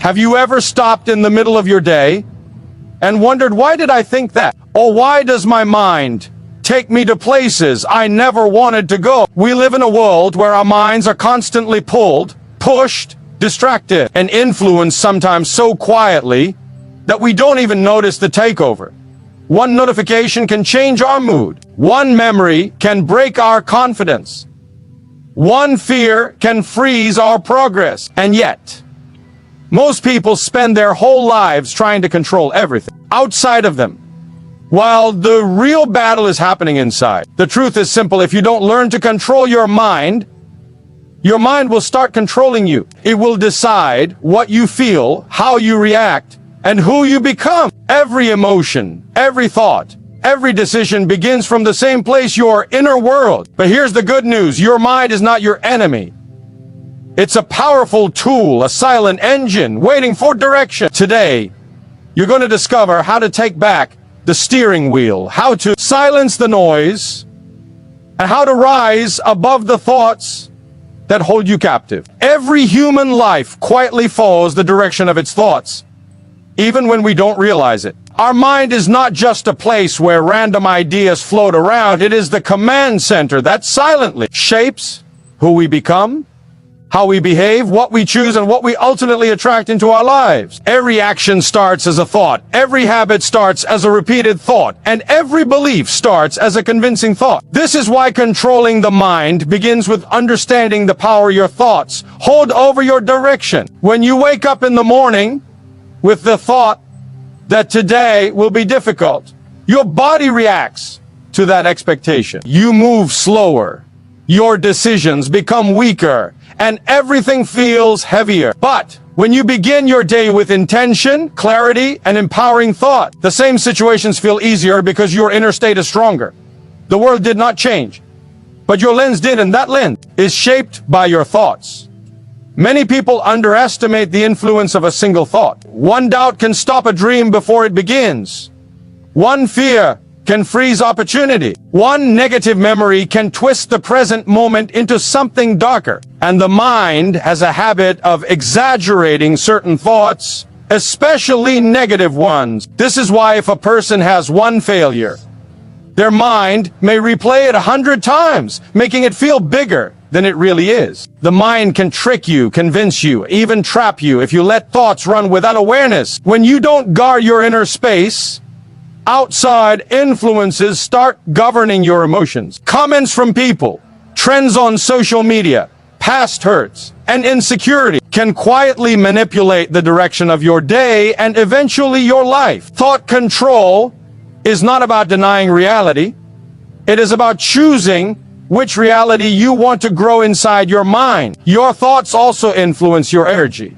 Have you ever stopped in the middle of your day and wondered, why did I think that? Or why does my mind take me to places I never wanted to go? We live in a world where our minds are constantly pulled, pushed, distracted, and influenced, sometimes so quietly that we don't even notice the takeover. One notification can change our mood. One memory can break our confidence. One fear can freeze our progress. And yet, most people spend their whole lives trying to control everything outside of them, while the real battle is happening inside. The truth is simple. If you don't learn to control your mind will start controlling you. It will decide what you feel, how you react, and who you become. Every emotion, every thought, every decision begins from the same place, your inner world. But here's the good news. Your mind is not your enemy. It's a powerful tool, a silent engine waiting for direction. Today, you're going to discover how to take back the steering wheel, how to silence the noise, and how to rise above the thoughts that hold you captive. Every human life quietly follows the direction of its thoughts, even when we don't realize it. Our mind is not just a place where random ideas float around. It is the command center that silently shapes who we become, how we behave, what we choose, and what we ultimately attract into our lives. Every action starts as a thought. Every habit starts as a repeated thought. And every belief starts as a convincing thought. This is why controlling the mind begins with understanding the power your thoughts hold over your direction. When you wake up in the morning with the thought that today will be difficult, your body reacts to that expectation. You move slower. Your decisions become weaker, and everything feels heavier. But when you begin your day with intention, clarity, and empowering thought, the same situations feel easier because your inner state is stronger. The world did not change, but your lens did, and that lens is shaped by your thoughts. Many people underestimate the influence of a single thought. One doubt can stop a dream before it begins. One fear can freeze opportunity. One negative memory can twist the present moment into something darker. And the mind has a habit of exaggerating certain thoughts, especially negative ones. This is why if a person has one failure, their mind may replay it 100 times, making it feel bigger than it really is. The mind can trick you, convince you, even trap you if you let thoughts run without awareness. When you don't guard your inner space, outside influences start governing your emotions. Comments from people, trends on social media, past hurts, and insecurity can quietly manipulate the direction of your day and eventually your life. Thought control is not about denying reality. It is about choosing which reality you want to grow inside your mind. Your thoughts also influence your energy.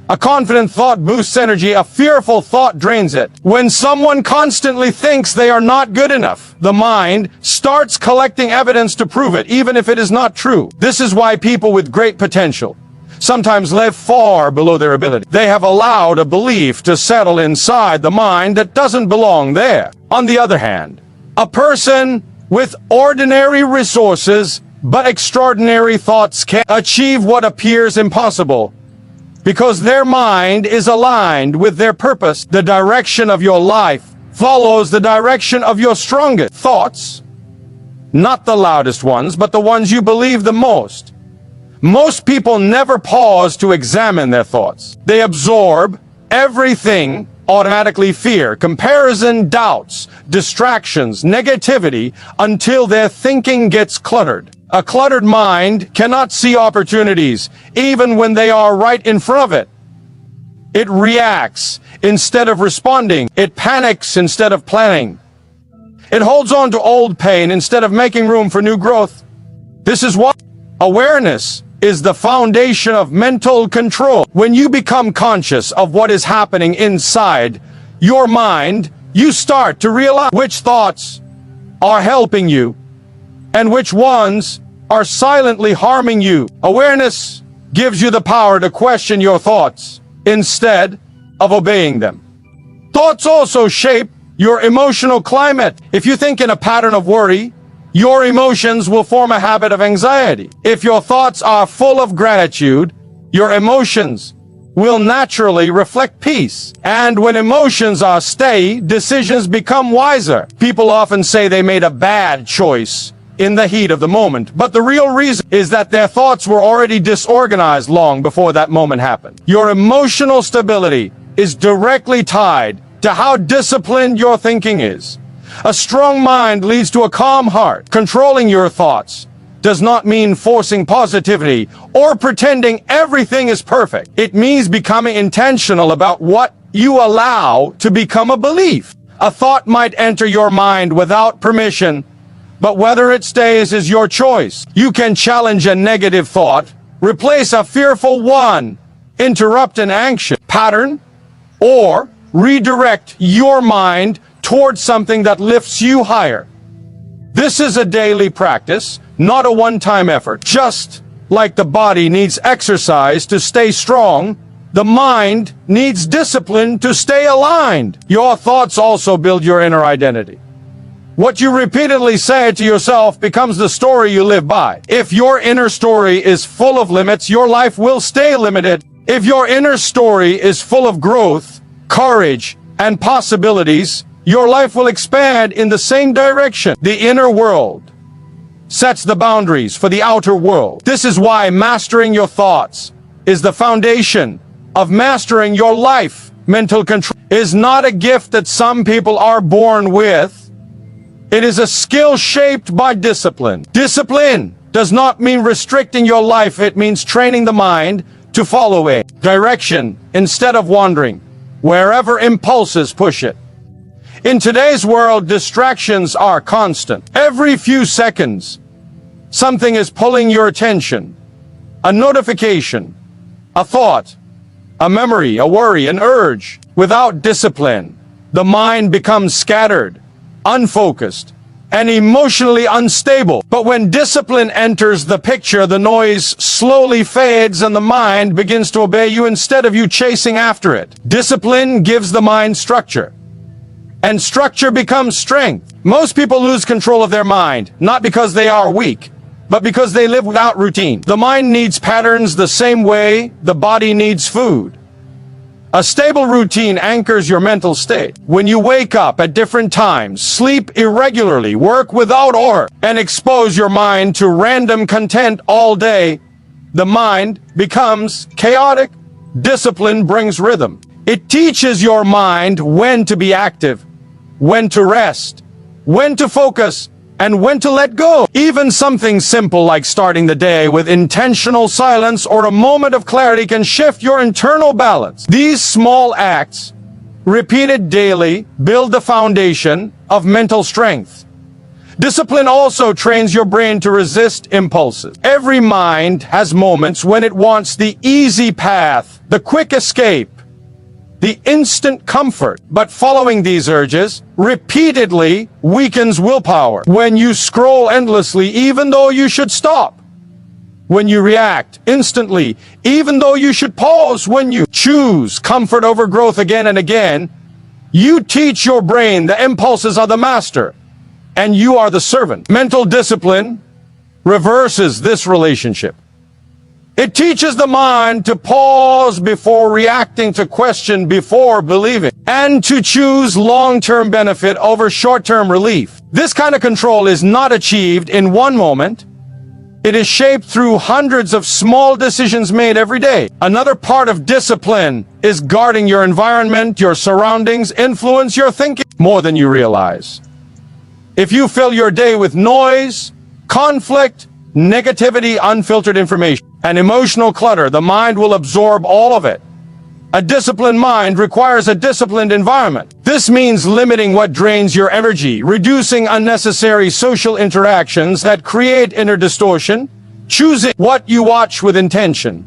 A confident thought boosts energy. A fearful thought drains it. When someone constantly thinks they are not good enough, the mind starts collecting evidence to prove it, even if it is not true. This is why people with great potential sometimes live far below their ability. They have allowed a belief to settle inside the mind that doesn't belong there. On the other hand, a person with ordinary resources but extraordinary thoughts can achieve what appears impossible, because their mind is aligned with their purpose. The direction of your life follows the direction of your strongest thoughts, not the loudest ones, but the ones you believe the most. Most people never pause to examine their thoughts. They absorb everything, automatically fear, comparison, doubts, distractions, negativity, until their thinking gets cluttered. A cluttered mind cannot see opportunities, even when they are right in front of it. It reacts instead of responding. It panics instead of planning. It holds on to old pain instead of making room for new growth. This is why awareness is the foundation of mental control. When you become conscious of what is happening inside your mind, you start to realize which thoughts are helping you and which ones are silently harming you. Awareness gives you the power to question your thoughts instead of obeying them. Thoughts also shape your emotional climate. If you think in a pattern of worry, your emotions will form a habit of anxiety. If your thoughts are full of gratitude, your emotions will naturally reflect peace. And when emotions are steady, decisions become wiser. People often say they made a bad choice in the heat of the moment, but the real reason is that their thoughts were already disorganized long before that moment happened. Your emotional stability is directly tied to how disciplined your thinking is. A strong mind leads to a calm heart. Controlling your thoughts does not mean forcing positivity or pretending everything is perfect. It means becoming intentional about what you allow to become a belief. A thought might enter your mind without permission, but whether it stays is your choice. You can challenge a negative thought, replace a fearful one, interrupt an anxious pattern, or redirect your mind towards something that lifts you higher. This is a daily practice, not a one-time effort. Just like the body needs exercise to stay strong, the mind needs discipline to stay aligned. Your thoughts also build your inner identity. What you repeatedly say to yourself becomes the story you live by. If your inner story is full of limits, your life will stay limited. If your inner story is full of growth, courage, and possibilities, your life will expand in the same direction. The inner world sets the boundaries for the outer world. This is why mastering your thoughts is the foundation of mastering your life. Mental control is not a gift that some people are born with. It is a skill shaped by discipline. Discipline does not mean restricting your life. It means training the mind to follow a direction instead of wandering wherever impulses push it. In today's world, distractions are constant. Every few seconds, something is pulling your attention. A notification, a thought, a memory, a worry, an urge. Without discipline, the mind becomes scattered, unfocused, and emotionally unstable. But when discipline enters the picture, the noise slowly fades and the mind begins to obey you instead of you chasing after it. Discipline gives the mind structure, and structure becomes strength. Most people lose control of their mind, not because they are weak, but because they live without routine. The mind needs patterns the same way the body needs food. A stable routine anchors your mental state. When you wake up at different times, sleep irregularly, work without order, and expose your mind to random content all day, the mind becomes chaotic. Discipline brings rhythm. It teaches your mind when to be active, when to rest, when to focus, and when to let go. Even something simple like starting the day with intentional silence or a moment of clarity can shift your internal balance. These small acts, repeated daily, build the foundation of mental strength. Discipline also trains your brain to resist impulses. Every mind has moments when it wants the easy path, the quick escape, the instant comfort. But following these urges repeatedly weakens willpower. When you scroll endlessly, even though you should stop. When you react instantly, even though you should pause. When you choose comfort over growth again and again, you teach your brain the impulses are the master and you are the servant. Mental discipline reverses this relationship. It teaches the mind to pause before reacting, to question before believing, and to choose long-term benefit over short-term relief. This kind of control is not achieved in one moment. It is shaped through hundreds of small decisions made every day. Another part of discipline is guarding your environment. Your surroundings influence your thinking more than you realize. If you fill your day with noise, conflict, negativity, unfiltered information, and emotional clutter, the mind will absorb all of it. A disciplined mind requires a disciplined environment. This means limiting what drains your energy, reducing unnecessary social interactions that create inner distortion, choosing what you watch with intention,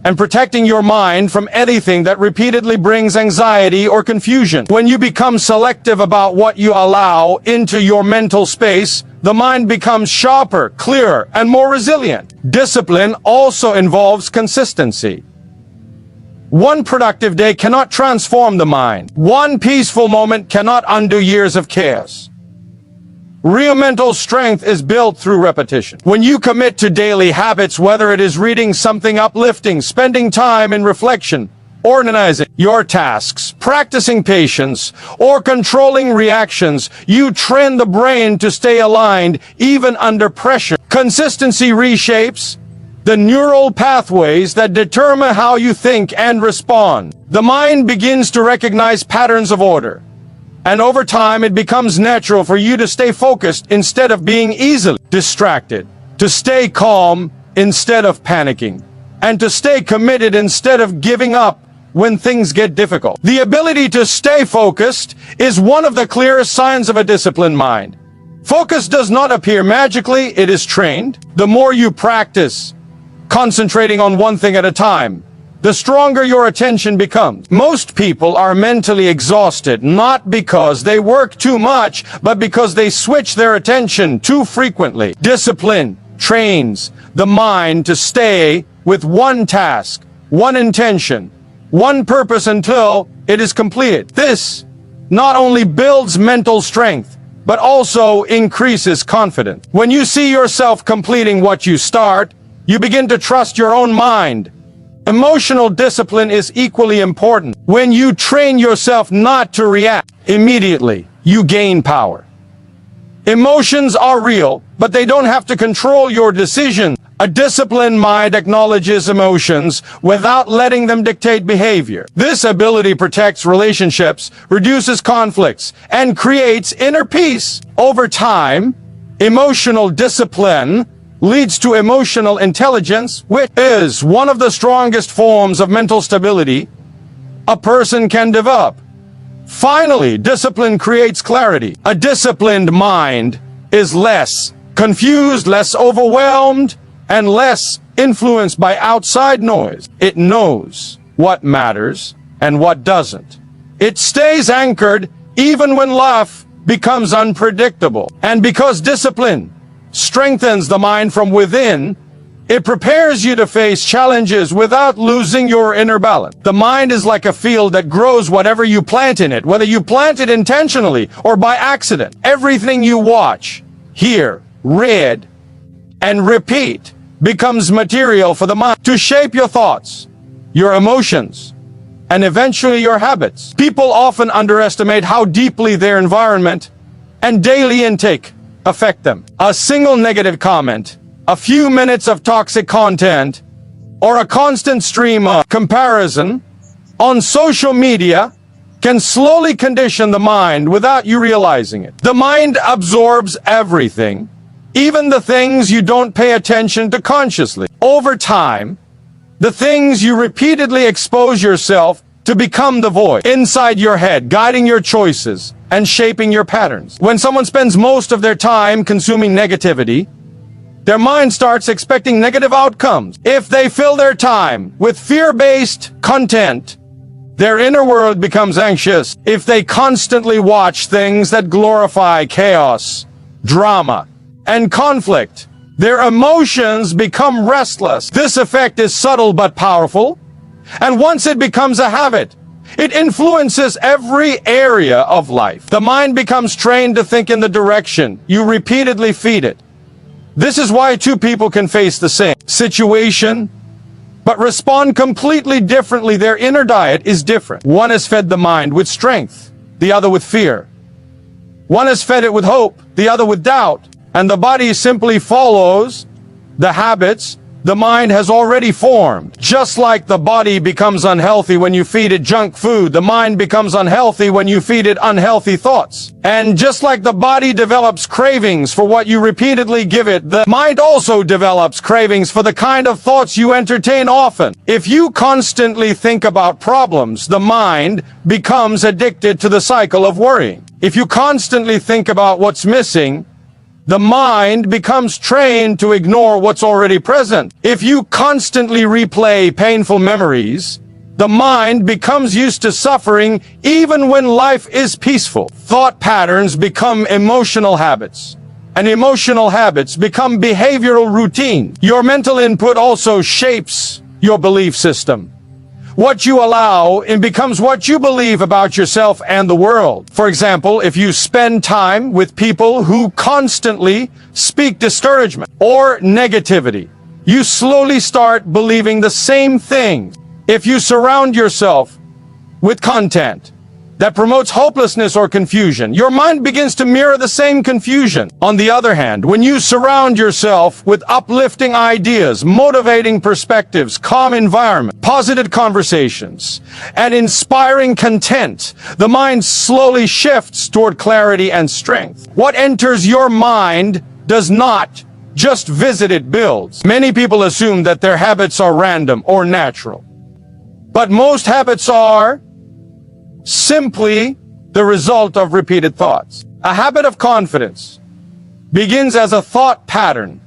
and protecting your mind from anything that repeatedly brings anxiety or confusion. When you become selective about what you allow into your mental space, the mind becomes sharper, clearer, and more resilient. Discipline also involves consistency. One productive day cannot transform the mind. One peaceful moment cannot undo years of chaos. Real mental strength is built through repetition. When you commit to daily habits, whether it is reading something uplifting, spending time in reflection, organizing your tasks, practicing patience, or controlling reactions, you train the brain to stay aligned even under pressure. Consistency reshapes the neural pathways that determine how you think and respond. The mind begins to recognize patterns of order, and over time it becomes natural for you to stay focused instead of being easily distracted, to stay calm instead of panicking, and to stay committed instead of giving up when things get difficult. The ability to stay focused is one of the clearest signs of a disciplined mind. Focus does not appear magically, it is trained. The more you practice concentrating on one thing at a time, the stronger your attention becomes. Most people are mentally exhausted, not because they work too much, but because they switch their attention too frequently. Discipline trains the mind to stay with one task, one intention, one purpose until it is completed. This not only builds mental strength, but also increases confidence. When you see yourself completing what you start, you begin to trust your own mind. Emotional discipline is equally important. When you train yourself not to react immediately, you gain power. Emotions are real, but they don't have to control your decisions. A disciplined mind acknowledges emotions without letting them dictate behavior. This ability protects relationships, reduces conflicts, and creates inner peace. Over time, emotional discipline leads to emotional intelligence, which is one of the strongest forms of mental stability a person can develop. Finally, discipline creates clarity. A disciplined mind is less confused, less overwhelmed, and less influenced by outside noise. It knows what matters and what doesn't. It stays anchored even when life becomes unpredictable. And because discipline strengthens the mind from within, it prepares you to face challenges without losing your inner balance. The mind is like a field that grows whatever you plant in it, whether you plant it intentionally or by accident. Everything you watch, hear, read, and repeat becomes material for the mind to shape your thoughts, your emotions, and eventually your habits. People often underestimate how deeply their environment and daily intake affect them. A single negative comment, a few minutes of toxic content, or a constant stream of comparison on social media can slowly condition the mind without you realizing it. The mind absorbs everything, even the things you don't pay attention to consciously. Over time, the things you repeatedly expose yourself to become the voice inside your head, guiding your choices and shaping your patterns. When someone spends most of their time consuming negativity, their mind starts expecting negative outcomes. If they fill their time with fear-based content, their inner world becomes anxious. If they constantly watch things that glorify chaos, drama, and conflict, their emotions become restless. This effect is subtle but powerful, and once it becomes a habit, it influences every area of life. The mind becomes trained to think in the direction you repeatedly feed it. This is why two people can face the same situation, but respond completely differently. Their inner diet is different. One has fed the mind with strength, the other with fear. One has fed it with hope, the other with doubt. And the body simply follows the habits the mind has already formed. Just like the body becomes unhealthy when you feed it junk food, the mind becomes unhealthy when you feed it unhealthy thoughts. And just like the body develops cravings for what you repeatedly give it, the mind also develops cravings for the kind of thoughts you entertain often. If you constantly think about problems, the mind becomes addicted to the cycle of worrying. If you constantly think about what's missing, the mind becomes trained to ignore what's already present. If you constantly replay painful memories, the mind becomes used to suffering even when life is peaceful. Thought patterns become emotional habits, and emotional habits become behavioral routine. Your mental input also shapes your belief system. What you allow in becomes what you believe about yourself and the world. For example, if you spend time with people who constantly speak discouragement or negativity, you slowly start believing the same thing. If you surround yourself with content that promotes hopelessness or confusion, your mind begins to mirror the same confusion. On the other hand, when you surround yourself with uplifting ideas, motivating perspectives, calm environment, positive conversations, and inspiring content, the mind slowly shifts toward clarity and strength. What enters your mind does not just visit, it builds. Many people assume that their habits are random or natural, but most habits are simply the result of repeated thoughts. A habit of confidence begins as a thought pattern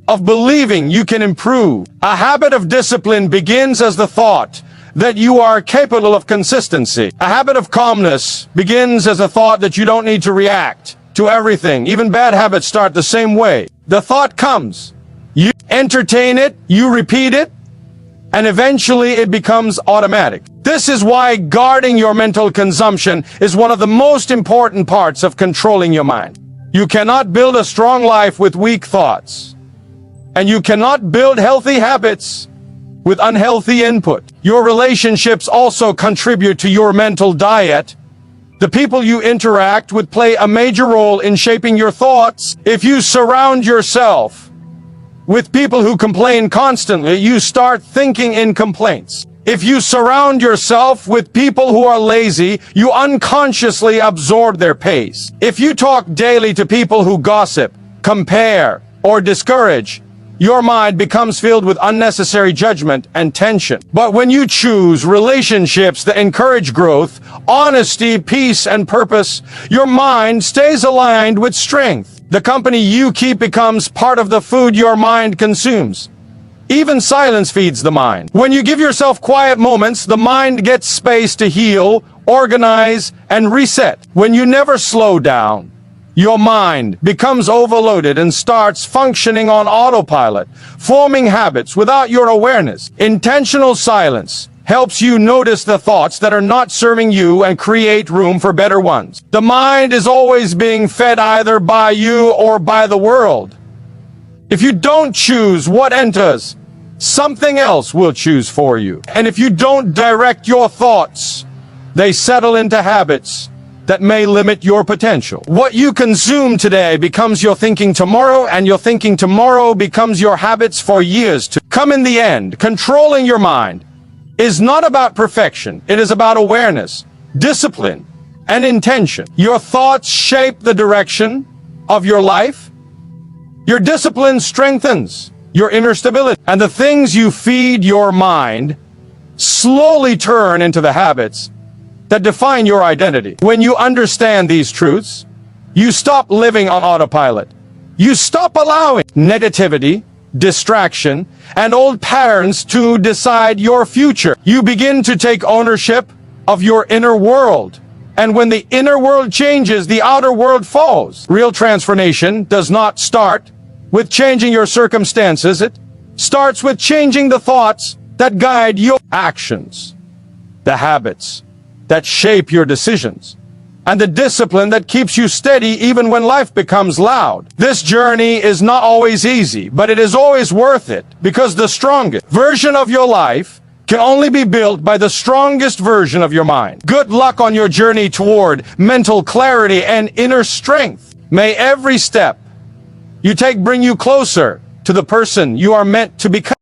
of believing you can improve. A habit of discipline begins as the thought that you are capable of consistency. A habit of calmness begins as a thought that you don't need to react to everything. Even bad habits start the same way. The thought comes, you entertain it, you repeat it, and eventually it becomes automatic. This is why guarding your mental consumption is one of the most important parts of controlling your mind. You cannot build a strong life with weak thoughts, and you cannot build healthy habits with unhealthy input. Your relationships also contribute to your mental diet. The people you interact with play a major role in shaping your thoughts. If you surround yourself with people who complain constantly, you start thinking in complaints. If you surround yourself with people who are lazy, you unconsciously absorb their pace. If you talk daily to people who gossip, compare, or discourage, your mind becomes filled with unnecessary judgment and tension. But when you choose relationships that encourage growth, honesty, peace, and purpose, your mind stays aligned with strength. The company you keep becomes part of the food your mind consumes. Even silence feeds the mind. When you give yourself quiet moments, the mind gets space to heal, organize, and reset. When you never slow down, your mind becomes overloaded and starts functioning on autopilot, forming habits without your awareness. Intentional silence helps you notice the thoughts that are not serving you and create room for better ones. The mind is always being fed either by you or by the world. If you don't choose what enters, something else will choose for you. And if you don't direct your thoughts, they settle into habits that may limit your potential. What you consume today becomes your thinking tomorrow, and your thinking tomorrow becomes your habits for years to come. In the end, controlling your mind is not about perfection. It is about awareness, discipline, and intention. Your thoughts shape the direction of your life. Your discipline strengthens your inner stability, and the things you feed your mind slowly turn into the habits that define your identity. When you understand these truths, you stop living on autopilot. You stop allowing negativity, distraction, and old patterns to decide your future. You begin to take ownership of your inner world. And when the inner world changes, the outer world follows. Real transformation does not start with changing your circumstances. It starts with changing the thoughts that guide your actions, the habits that shape your decisions, and the discipline that keeps you steady even when life becomes loud. This journey is not always easy, but it is always worth it, because the strongest version of your life can only be built by the strongest version of your mind. Good luck on your journey toward mental clarity and inner strength. May every step you take bring you closer to the person you are meant to become.